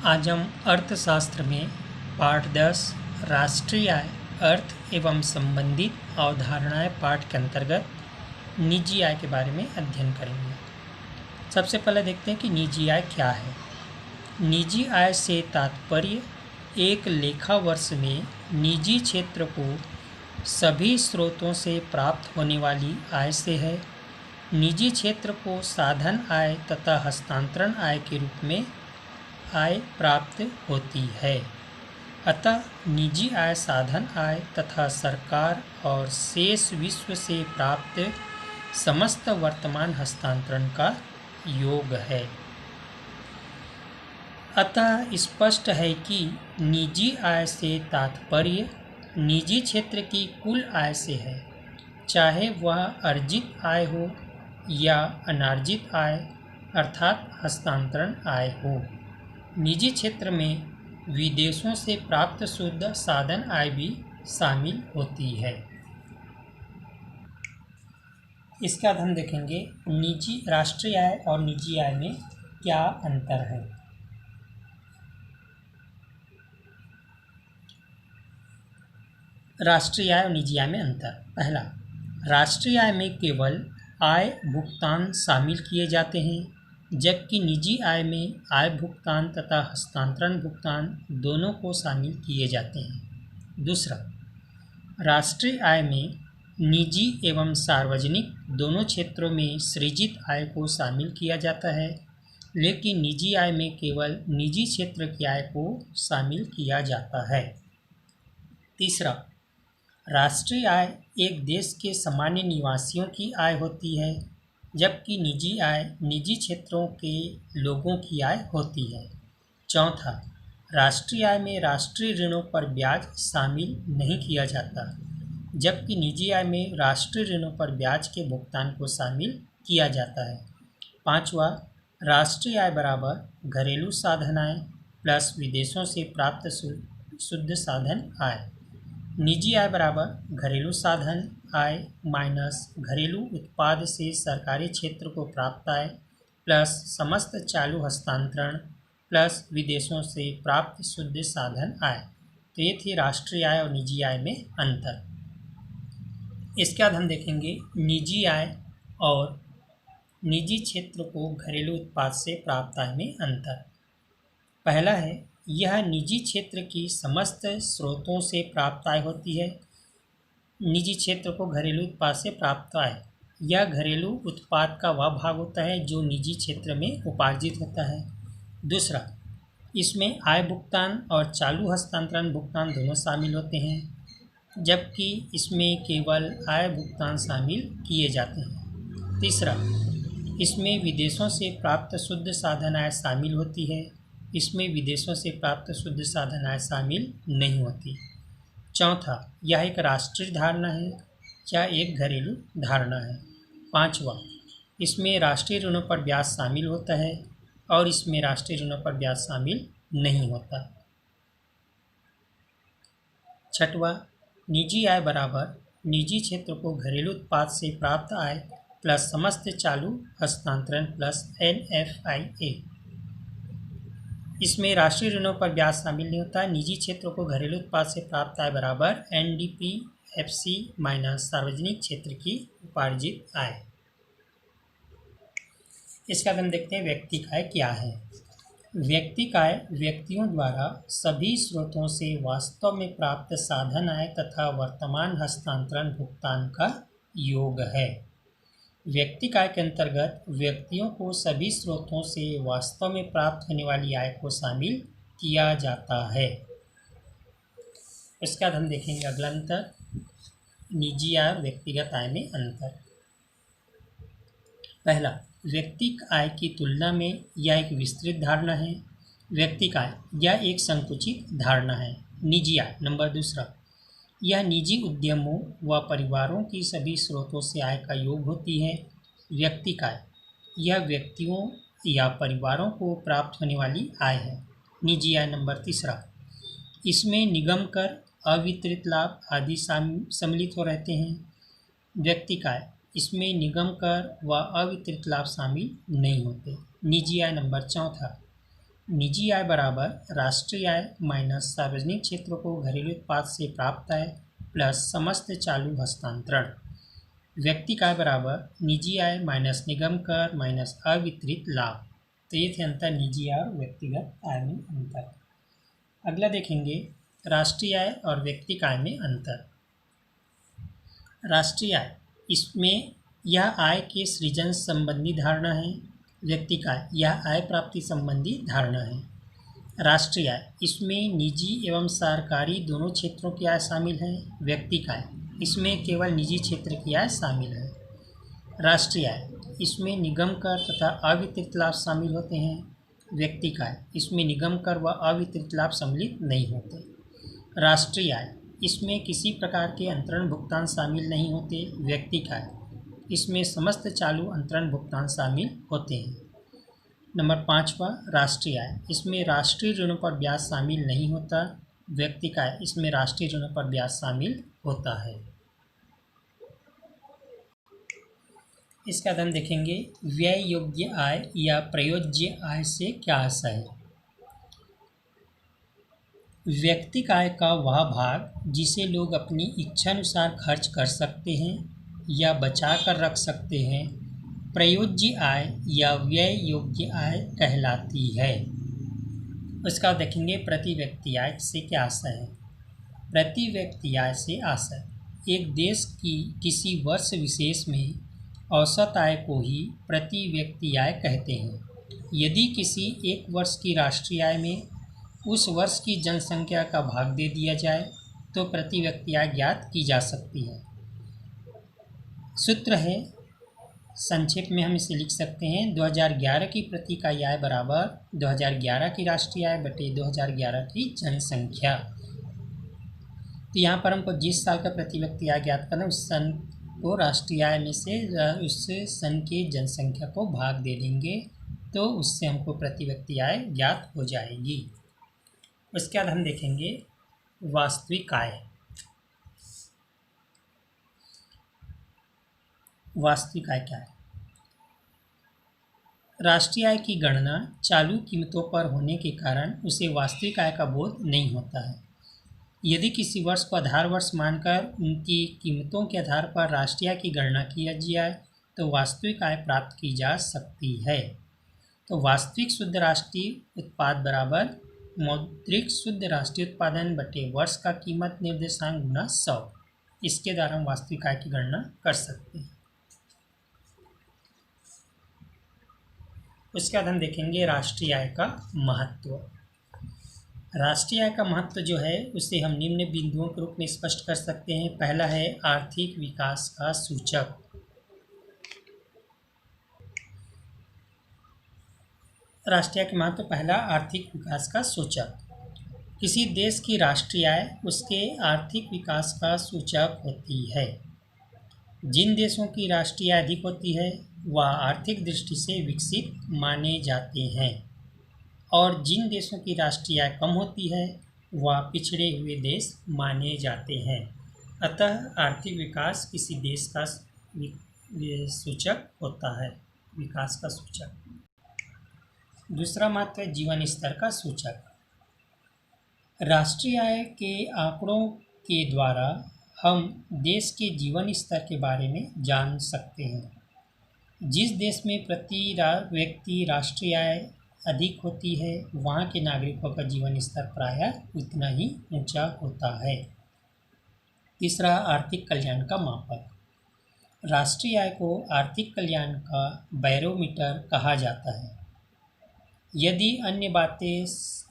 आज हम अर्थशास्त्र में पाठ 10 राष्ट्रीय आय, अर्थ एवं संबंधित अवधारणाएं पाठ के अंतर्गत निजी आय के बारे में अध्ययन करेंगे। सबसे पहले देखते हैं कि निजी आय क्या है। निजी आय से तात्पर्य एक लेखा वर्ष में निजी क्षेत्र को सभी स्रोतों से प्राप्त होने वाली आय से है। निजी क्षेत्र को साधन आय तथा हस्तांतरण आय के रूप में आय प्राप्त होती है। अतः निजी आय साधन आय तथा सरकार और शेष विश्व से प्राप्त समस्त वर्तमान हस्तांतरण का योग है। अतः स्पष्ट है कि निजी आय से तात्पर्य निजी क्षेत्र की कुल आय से है, चाहे वह अर्जित आय हो या अनार्जित आय अर्थात हस्तांतरण आय हो। निजी क्षेत्र में विदेशों से प्राप्त शुद्ध साधन आय भी शामिल होती है। इसके बाद हम देखेंगे निजी राष्ट्रीय आय और निजी आय में क्या अंतर है। राष्ट्रीय आय और निजी आय में अंतर। पहला, राष्ट्रीय आय में केवल आय भुगतान शामिल किए जाते हैं, जबकि निजी आय में आय भुगतान तथा हस्तांतरण भुगतान दोनों को शामिल किए जाते हैं। दूसरा, राष्ट्रीय आय में निजी एवं सार्वजनिक दोनों क्षेत्रों में सृजित आय को शामिल किया जाता है, लेकिन निजी आय में केवल निजी क्षेत्र की आय को शामिल किया जाता है। तीसरा, राष्ट्रीय आय एक देश के सामान्य निवासियों की आय होती है, जबकि निजी आय निजी क्षेत्रों के लोगों की आय होती है। चौथा, राष्ट्रीय आय में राष्ट्रीय ऋणों पर ब्याज शामिल नहीं किया जाता, जबकि निजी आय में राष्ट्रीय ऋणों पर ब्याज के भुगतान को शामिल किया जाता है। पांचवा, राष्ट्रीय आय बराबर घरेलू साधन आय प्लस विदेशों से प्राप्त शुद्ध साधन आय। निजी आय बराबर घरेलू साधन आय माइनस घरेलू उत्पाद से सरकारी क्षेत्र को प्राप्त आय प्लस समस्त चालू हस्तांतरण प्लस विदेशों से प्राप्त शुद्ध साधन आय। तो ये थी राष्ट्रीय आय और निजी आय में अंतर। इसके बाद हम देखेंगे निजी आय और निजी क्षेत्र को घरेलू उत्पाद से प्राप्त आय में अंतर। पहला है, यह निजी क्षेत्र की समस्त स्रोतों से प्राप्त आय होती है। निजी क्षेत्र को घरेलू उत्पाद से प्राप्त आय, यह घरेलू उत्पाद का वह भाग होता है जो निजी क्षेत्र में उपार्जित होता है। दूसरा, इसमें आय भुगतान और चालू हस्तांतरण भुगतान दोनों शामिल होते हैं, जबकि इसमें केवल आय भुगतान शामिल किए जाते हैं। तीसरा, इसमें विदेशों से प्राप्त शुद्ध साधन आय शामिल होती है, इसमें विदेशों से प्राप्त शुद्ध साधन आय शामिल नहीं होती। चौथा, यह एक राष्ट्रीय धारणा है या एक घरेलू धारणा है। पांचवा, इसमें राष्ट्रीय ऋणों पर ब्याज शामिल होता है और इसमें राष्ट्रीय ऋणों पर ब्याज शामिल नहीं होता। छठवां, निजी आय बराबर निजी क्षेत्र को घरेलू उत्पाद से प्राप्त आय प्लस समस्त चालू हस्तांतरण प्लस NFIA। इसमें राष्ट्रीय ऋणों पर ब्याज शामिल नहीं होता। निजी क्षेत्र को घरेलू उत्पाद से प्राप्त आय बराबर NDPFC माइनस सार्वजनिक क्षेत्र की उपार्जित आय। इसका हम देखते हैं व्यक्तिक आय क्या है। व्यक्तिक आय व्यक्तियों द्वारा सभी स्रोतों से वास्तव में प्राप्त साधन आय तथा वर्तमान हस्तांतरण भुगतान का योग है। व्यक्तिक आय के अंतर्गत व्यक्तियों को सभी स्रोतों से वास्तव में प्राप्त होने वाली आय को शामिल किया जाता है। इसके बाद हम देखेंगे अगला अंतर, निजी आय और व्यक्तिगत आय में अंतर। पहला, व्यक्तिक आय की तुलना में यह एक विस्तृत धारणा है। व्यक्तिक आय यह एक संकुचित धारणा है। निजी आय नंबर दूसरा, यह निजी उद्यमों व परिवारों की सभी स्रोतों से आय का योग होती है। व्यक्तिक आय यह व्यक्तियों या परिवारों को प्राप्त होने वाली आय है। निजी आय नंबर तीसरा, इसमें निगम कर, अवितरित लाभ आदि सम्मिलित हो रहते हैं। व्यक्तिक आय इसमें निगम कर व अवितरित लाभ शामिल नहीं होते। निजी आय नंबर चौथा, निजी आय बराबर राष्ट्रीय आय माइनस सार्वजनिक क्षेत्र को घरेलू उत्पाद से प्राप्त आय प्लस समस्त चालू हस्तांतरण। व्यक्ति का आय बराबर निजी आय माइनस निगम कर माइनस अवितरित लाभ। तो ये थे अंतर निजी आय और व्यक्तिगत आय में अंतर। अगला देखेंगे राष्ट्रीय आय और व्यक्ति आय में अंतर। राष्ट्रीय आय, इसमें यह आय के सृजन संबंधी धारणा है। व्यक्ति का आय, यह आय प्राप्ति संबंधी धारणा है। राष्ट्रीय आय, इसमें निजी एवं सरकारी दोनों क्षेत्रों की आय शामिल है। व्यक्ति का आय, इसमें केवल निजी क्षेत्र की आय शामिल है। राष्ट्रीय आय, इसमें निगम कर तथा अवितरित लाभ शामिल होते हैं। व्यक्ति का आय, इसमें निगम कर व अवितरित लाभ सम्मिलित नहीं होते। राष्ट्रीय आय, इसमें किसी प्रकार के अंतरण भुगतान शामिल नहीं होते। व्यक्ति का आय, इसमें समस्त चालू अंतरण भुगतान शामिल होते हैं। नंबर 5वां राष्ट्रीय आय, इसमें राष्ट्रीय ऋणों पर ब्याज शामिल नहीं होता। व्यक्ति का आय, इसमें राष्ट्रीय ऋणों पर ब्याज शामिल होता है। इसका हम देखेंगे व्यय योग्य आय या प्रयोज्य आय से क्या आशय है। व्यक्तिगत आय का वह भाग जिसे लोग अपनी इच्छानुसार खर्च कर सकते हैं या बचा कर रख सकते हैं, प्रयोज्य आय या व्यय योग्य आय कहलाती है। उसका देखेंगे प्रति व्यक्ति आय से क्या आशय है। प्रति व्यक्ति आय से आशय एक देश की किसी वर्ष विशेष में औसत आय को ही प्रति व्यक्ति आय कहते हैं। यदि किसी एक वर्ष की राष्ट्रीय आय में उस वर्ष की जनसंख्या का भाग दे दिया जाए तो प्रति व्यक्ति आय ज्ञात की जा सकती है। सूत्र है, संक्षेप में हम इसे लिख सकते हैं 2011 की प्रति इकाई आय बराबर 2011 की राष्ट्रीय आय बटे 2011 की जनसंख्या। तो यहाँ पर हमको जिस साल का प्रति व्यक्ति आय ज्ञात करना, उस सन को राष्ट्रीय आय में से उस सन की जनसंख्या को भाग दे देंगे तो उससे हमको प्रति व्यक्ति आय ज्ञात हो जाएगी। उसके बाद हम देखेंगे वास्तविक आय। वास्तविक आय क्या है। राष्ट्रीय आय की गणना चालू कीमतों पर होने के कारण उसे वास्तविक आय का बोध नहीं होता है। यदि किसी वर्ष को आधार वर्ष मानकर उनकी कीमतों के आधार पर राष्ट्रीय आय की गणना किया जाए तो वास्तविक आय प्राप्त की जा सकती है। तो वास्तविक शुद्ध राष्ट्रीय उत्पाद बराबर मौद्रिक शुद्ध राष्ट्रीय उत्पादन बटे वर्ष का कीमत निर्देशांक गुना 100। इसके द्वारा हम वास्तविक आय की गणना कर सकते हैं। उसके बाद हम देखेंगे राष्ट्रीय आय का महत्व। राष्ट्रीय आय का महत्व जो है उसे हम निम्न बिंदुओं के रूप में स्पष्ट कर सकते हैं। पहला है आर्थिक विकास का सूचक। राष्ट्रीय आय के महत्व, पहला आर्थिक विकास का सूचक। किसी देश की राष्ट्रीय आय उसके आर्थिक विकास का सूचक होती है। जिन देशों की राष्ट्रीय आय अधिक होती है वह आर्थिक दृष्टि से विकसित माने जाते हैं और जिन देशों की राष्ट्रीय आय कम होती है वह पिछड़े हुए देश माने जाते हैं। अतः आर्थिक विकास किसी देश का सूचक होता है, विकास का सूचक। दूसरा महत्व है जीवन स्तर का सूचक। राष्ट्रीय आय के आंकड़ों के द्वारा हम देश के जीवन स्तर के बारे में जान सकते हैं। जिस देश में प्रति व्यक्ति राष्ट्रीय आय अधिक होती है वहाँ के नागरिकों का जीवन स्तर प्रायः उतना ही ऊंचा होता है। तीसरा आर्थिक कल्याण का मापक। राष्ट्रीय आय को आर्थिक कल्याण का बैरोमीटर कहा जाता है। यदि अन्य बातें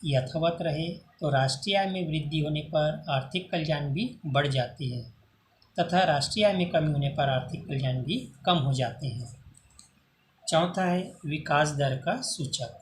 यथावत रहे तो राष्ट्रीय आय में वृद्धि होने पर आर्थिक कल्याण भी बढ़ जाती है तथा राष्ट्रीय आय में कमी होने पर आर्थिक कल्याण भी कम हो जाते हैं। चौथा है विकास दर का सूचक।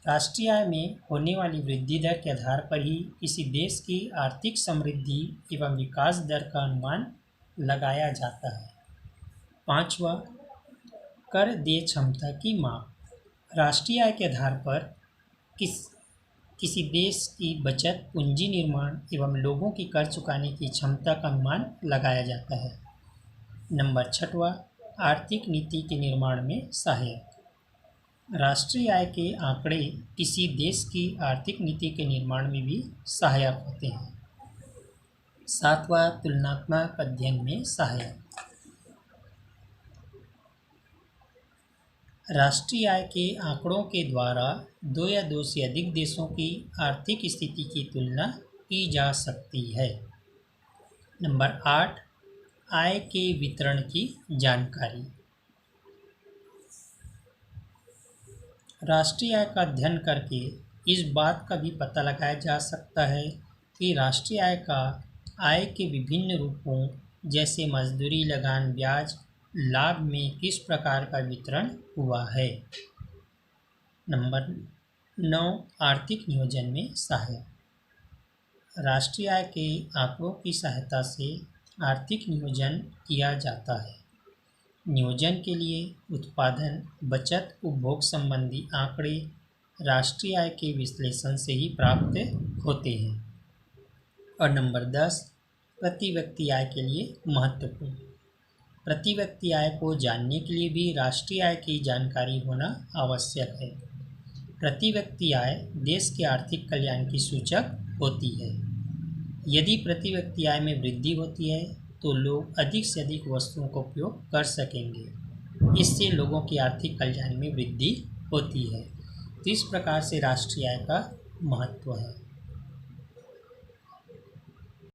राष्ट्रीय आय में होने वाली वृद्धि दर के आधार पर ही किसी देश की आर्थिक समृद्धि एवं विकास दर का अनुमान लगाया जाता है। पांचवा कर देय क्षमता की माप। राष्ट्रीय आय के आधार पर किसी देश की बचत, पूंजी निर्माण एवं लोगों की कर चुकाने की क्षमता का अनुमान लगाया जाता है। नंबर 6वां आर्थिक नीति के निर्माण में सहायक। राष्ट्रीय आय के आंकड़े किसी देश की आर्थिक नीति के निर्माण में भी सहायक होते हैं। सातवां, तुलनात्मक अध्ययन में सहायक। राष्ट्रीय आय के आंकड़ों के द्वारा दो या दो से अधिक देशों की आर्थिक स्थिति की तुलना की जा सकती है। नंबर 8, आय के वितरण की जानकारी। राष्ट्रीय आय का अध्ययन करके इस बात का भी पता लगाया जा सकता है कि राष्ट्रीय आय के विभिन्न रूपों जैसे मजदूरी, लगान, ब्याज, लाभ में किस प्रकार का वितरण हुआ है। नंबर 9, आर्थिक नियोजन में सहायक। राष्ट्रीय आय के आंकड़ों की सहायता से आर्थिक नियोजन किया जाता है। नियोजन के लिए उत्पादन, बचत, उपभोग संबंधी आंकड़े राष्ट्रीय आय के विश्लेषण से ही प्राप्त होते हैं। और नंबर 10, प्रति व्यक्ति आय के लिए महत्वपूर्ण। प्रति व्यक्ति आय को जानने के लिए भी राष्ट्रीय आय की जानकारी होना आवश्यक है। प्रति व्यक्ति आय देश के आर्थिक कल्याण की सूचक होती है। यदि प्रति व्यक्ति आय में वृद्धि होती है तो लोग अधिक से अधिक वस्तुओं का उपयोग कर सकेंगे। इससे लोगों की आर्थिक कल्याण में वृद्धि होती है। तो इस प्रकार से राष्ट्रीय आय का महत्व है।